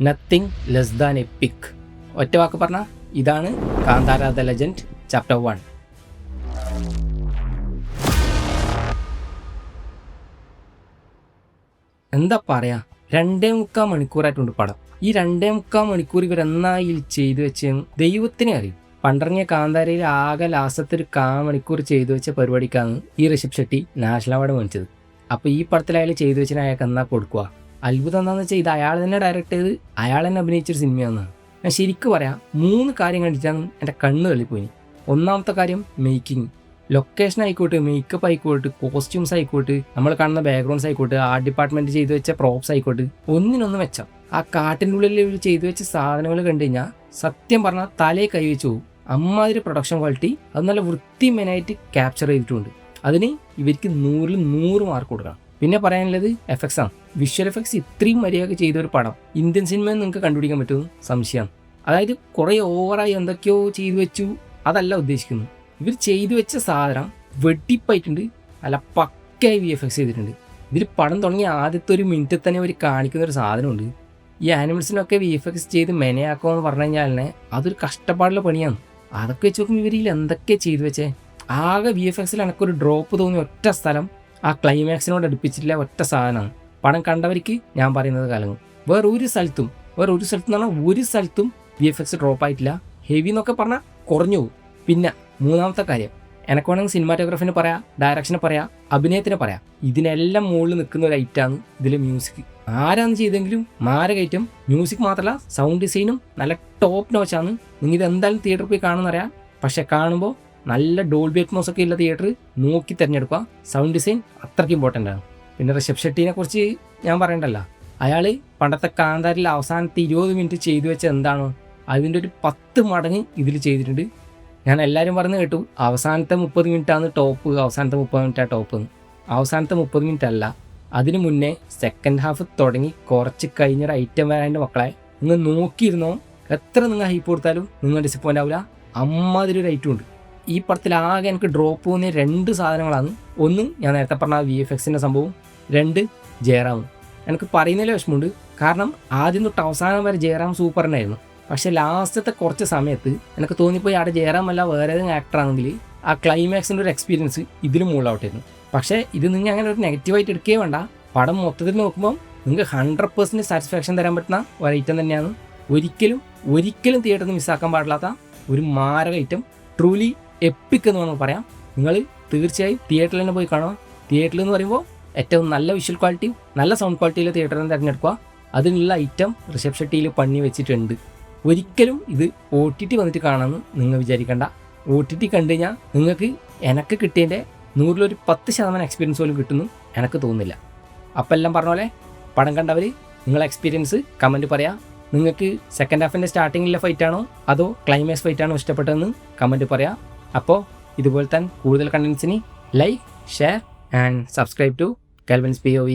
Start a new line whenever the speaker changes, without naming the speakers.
Nothing less than EPIC. ഒറ്റ വാക്ക് പറഞ്ഞാൽ ഇതാണ് കാന്താര ദ ലെജൻഡ് ചാപ്റ്റർ 1. എന്താ പറയാ, 2.25 മണിക്കൂറായിട്ടുണ്ട് പടം. ഈ 2.25 മണിക്കൂർ ഇവരെന്നായി ചെയ്തു വെച്ചെന്ന് ദൈവത്തിനെ അറിയും. പണ്ടിറങ്ങിയ കാന്താരയിൽ ആകെ ലാസ്റ്റത്തെ ഒരു മണിക്കൂർ ചെയ്തു വെച്ച പരിപാടിക്കാണ് ഈ ഋഷഭ് ഷെട്ടി നാഷണൽ അവാർഡ് മേടിച്ചത്. അപ്പോൾ ഈ പടത്തിലയാൾ ചെയ്തു വെച്ചാൽ അയാൾക്ക് എന്നാ കൊടുക്കുക? അത്ഭുതം എന്താണെന്ന് വെച്ചാൽ ഇത് അയാൾ തന്നെ ഡയറക്റ്റ് ചെയ്ത് അയാൾ തന്നെ അഭിനയിച്ചൊരു സിനിമയാണെന്നാണ്. ഞാൻ ശരിക്കും പറയാം, 3 കാര്യം കണ്ടിട്ടാണ് എൻ്റെ കണ്ണ് തള്ളിപ്പോയി. ഒന്നാമത്തെ കാര്യം മേക്കിംഗ്. ലൊക്കേഷൻ ആയിക്കോട്ടെ, മേക്കപ്പ് ആയിക്കോട്ടെ, കോസ്റ്റ്യൂംസ് ആയിക്കോട്ടെ, നമ്മൾ കാണുന്ന ബാക്ക്ഗ്രൗണ്ട്സ് ആയിക്കോട്ടെ, ആർട്ട് ഡിപ്പാർട്ട്മെൻറ്റ് ചെയ്തു വെച്ച പ്രോപ്സ് ആയിക്കോട്ടെ, ഒന്നിനൊന്നും വെച്ചാൽ ആ കാട്ടിൻ്റെ ഉള്ളിൽ ഇവർ ചെയ്തു വെച്ച സാധനങ്ങൾ കണ്ടു കഴിഞ്ഞാൽ സത്യം പറഞ്ഞാൽ തലയെ കൈവച്ച് പോകും. അമ്മാതിരി പ്രൊഡക്ഷൻ ക്വാളിറ്റി, അത് നല്ല വൃത്തിമേനായിട്ട് ക്യാപ്ചർ ചെയ്തിട്ടുണ്ട്. അതിന് ഇവർക്ക് 100-ൽ 100 മാർക്ക് കൊടുക്കണം. പിന്നെ പറയാനുള്ളത് എഫക്ട്സ് ആണ്. വിഷ്വൽ എഫക്ട്സ് ഇത്രയും മര്യാദ ചെയ്ത ഒരു പടം ഇന്ത്യൻ സിനിമയിൽ നിങ്ങൾക്ക് കണ്ടുപിടിക്കാൻ പറ്റുമെന്ന് സംശയമാണ്. അതായത് കുറേ ഓവറായി എന്തൊക്കെയോ ചെയ്തു വെച്ചു, അതല്ല ഉദ്ദേശിക്കുന്നത്. ഇവർ ചെയ്തു വെച്ച സാധനം വെട്ടിപ്പായിട്ടുണ്ട്, അല്ല പക്കയായി VFX ചെയ്തിട്ടുണ്ട്. ഇതിൽ പടം തുടങ്ങിയ ആദ്യത്തെ ഒരു മിനിറ്റിൽ തന്നെ അവർ കാണിക്കുന്ന ഒരു സാധനമുണ്ട്. ഈ ആനിമൽസിനൊക്കെ VFX ചെയ്ത് മെനയാക്കുമെന്ന് പറഞ്ഞു കഴിഞ്ഞാൽ അതൊരു കഷ്ടപ്പാടുള്ള പണിയാണ്. അതൊക്കെ വെച്ച് നോക്കുമ്പോൾ ഇവരിൽ എന്തൊക്കെ ചെയ്തു വെച്ചേ. ആകെ VFXൽ എനിക്കൊരു ഡ്രോപ്പ് തോന്നിയ ഒറ്റ സ്ഥലം ആ ക്ലൈമാക്സിനോട് അടുപ്പിച്ചിട്ടില്ല ഒറ്റ സാധനമാണ്. പടം കണ്ടവർക്ക് ഞാൻ പറയുന്നത് കലങ്ങും. വേറെ ഒരു സ്ഥലത്തും എന്ന് പറഞ്ഞാൽ ഒരു സ്ഥലത്തും VFX ഡ്രോപ്പ് ആയിട്ടില്ല. ഹെവി എന്നൊക്കെ പറഞ്ഞാൽ കുറഞ്ഞു പോകും. പിന്നെ മൂന്നാമത്തെ കാര്യം, എനിക്ക് വേണമെങ്കിൽ സിനിമാറ്റോഗ്രാഫിന് പറയാം, ഡയറക്ഷന് പറയാം, അഭിനയത്തിന് പറയാം. ഇതിനെല്ലാം മുകളിൽ നിൽക്കുന്ന ഒരു ഐറ്റമാണ് ഇതിലെ മ്യൂസിക്. ആരാന്ന് ചെയ്തെങ്കിലും മാരകൈറ്റം. മ്യൂസിക് മാത്രമല്ല, സൗണ്ട് ഡിസൈനും നല്ല ടോപ്പ് നോച്ചാണ്. നിങ്ങൾ ഇത് എന്തായാലും തിയേറ്ററിൽ പോയി കാണുന്നറിയാം. പക്ഷെ കാണുമ്പോൾ നല്ല ഡോൾബി അറ്റ്മോസ് ഒക്കെ ഉള്ള തിയേറ്റർ നോക്കി തിരഞ്ഞെടുക്കുക. സൗണ്ട് ഡിസൈൻ അത്രയ്ക്ക് ഇമ്പോർട്ടൻ്റ് ആണ്. പിന്നെ ഋഷഭ് ഷെട്ടിനെ കുറിച്ച് ഞാൻ പറയണ്ടല്ലോ. അയാൾ പണ്ടത്തെ കാന്താരിൽ അവസാനത്തെ 20 മിനിറ്റ് ചെയ്തു വെച്ച എന്താണോ അതിൻ്റെ ഒരു 10 മടങ്ങ് ഇതിൽ ചെയ്തിട്ടുണ്ട്. ഞാൻ എല്ലാവരും പറഞ്ഞു കേട്ടു അവസാനത്തെ 30 മിനിറ്റാണ് ടോപ്പ്, അവസാനത്തെ 30 മിനിറ്റാണ് ടോപ്പ്. അവസാനത്തെ 30 മിനിറ്റ് അല്ല, അതിന് മുന്നേ സെക്കൻഡ് ഹാഫ് തുടങ്ങി കുറച്ച് കഴിഞ്ഞൊരു ഐറ്റം വരാൻ്റെ മക്കളെ നിങ്ങൾ നോക്കിയിരുന്നോ. എത്ര നിങ്ങൾ ഹൈപ്പ് കൊടുത്താലും നിങ്ങൾ ഡിസപ്പോയിൻ്റ് ആവില്ല. അമ്മാതിരി ഒരു ഐറ്റം ഉണ്ട്. ഈ പടത്തിൽ ആകെ എനിക്ക് ഡ്രോപ്പ് പോകുന്ന 2 സാധനങ്ങളാണ്. ഒന്ന് ഞാൻ നേരത്തെ പറഞ്ഞ VFXൻ്റെ സംഭവം, 2 ജയറാം. എനിക്ക് പറയുന്നതിൽ വിഷമമുണ്ട്, കാരണം ആദ്യം തൊട്ട് അവസാനം വരെ ജയറാം സൂപ്പറിനായിരുന്നു. പക്ഷേ ലാസ്റ്റത്തെ കുറച്ച് സമയത്ത് എനിക്ക് തോന്നിപ്പോയി അവിടെ ജയറാം അല്ല വേറെ ഏതെങ്കിലും ആക്ടറാണെങ്കിൽ ആ ക്ലൈമാക്സിൻ്റെ ഒരു എക്സ്പീരിയൻസ് ഇതിലും മുകളിലോട്ടായിരുന്നു. പക്ഷേ ഇത് നിങ്ങൾ അങ്ങനെ ഒരു നെഗറ്റീവായിട്ട് എടുക്കുകയേ വേണ്ട. പടം മൊത്തത്തിൽ നോക്കുമ്പോൾ നിങ്ങൾക്ക് 100% സാറ്റിസ്ഫാക്ഷൻ തരാൻ പറ്റുന്ന ഒരു ഐറ്റം തന്നെയാണ്. ഒരിക്കലും തിയേറ്ററിൽ നിന്ന് മിസ്സാക്കാൻ പാടില്ലാത്ത ഒരു മാരക ഐറ്റം. ട്രൂലി എപ്പിക് എന്ന് വേണമെങ്കിൽ പറയാം. നിങ്ങൾ തീർച്ചയായും തിയേറ്ററിൽ തന്നെ പോയി കാണുക. തിയേറ്ററിൽ എന്ന് പറയുമ്പോൾ ഏറ്റവും നല്ല വിഷ്വൽ ക്വാളിറ്റിയും നല്ല സൗണ്ട് ക്വാളിറ്റിയിൽ തിയേറ്ററിൽ നിന്ന് തിരഞ്ഞെടുക്കുക. അതിനുള്ള ഐറ്റം ഋഷഭ് ഷെട്ടിയിൽ പണി വെച്ചിട്ടുണ്ട്. ഒരിക്കലും ഇത് OTT വന്നിട്ട് കാണാമെന്ന് നിങ്ങൾ വിചാരിക്കേണ്ട. OTT കണ്ടു കഴിഞ്ഞാൽ നിങ്ങൾക്ക് എനിക്ക് കിട്ടിയതിൻ്റെ 100-ൽ 10% എക്സ്പീരിയൻസ് പോലും കിട്ടുന്നു എനിക്ക് തോന്നുന്നില്ല. അപ്പം എല്ലാം പറഞ്ഞ പോലെ പടം കണ്ടവർ നിങ്ങളെ എക്സ്പീരിയൻസ് കമൻറ്റ് പറയാം. നിങ്ങൾക്ക് സെക്കൻഡ് ഹാഫിൻ്റെ സ്റ്റാർട്ടിങ്ങിലെ ഫൈറ്റാണോ അതോ ക്ലൈമാക്സ് ഫൈറ്റാണോ ഇഷ്ടപ്പെട്ടതെന്ന് കമൻറ്റ് പറയാം. അപ്പോൾ ഇതുപോലെ തന്നെ കൂടുതൽ കണ്ടൻസിന് like, share and subscribe to Kelvin's POV.